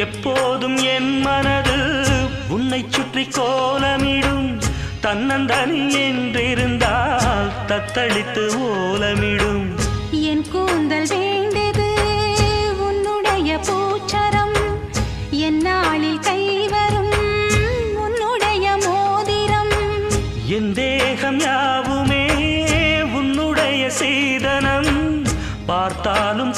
எப்போதும் என் மனது உன்னை சுற்றி கோலமிடும் தன்னந்தனி என்றிருந்தால் தத்தளித்து ஓலமிடும் என் கூந்தல் வேண்டது உன்னுடைய பூச்சரம் என்னாளில் கைவரும் உன்னுடைய மோதிரம் என் தேகம் யாவுமே உன்னுடைய சீதனம் பார்த்தாலும்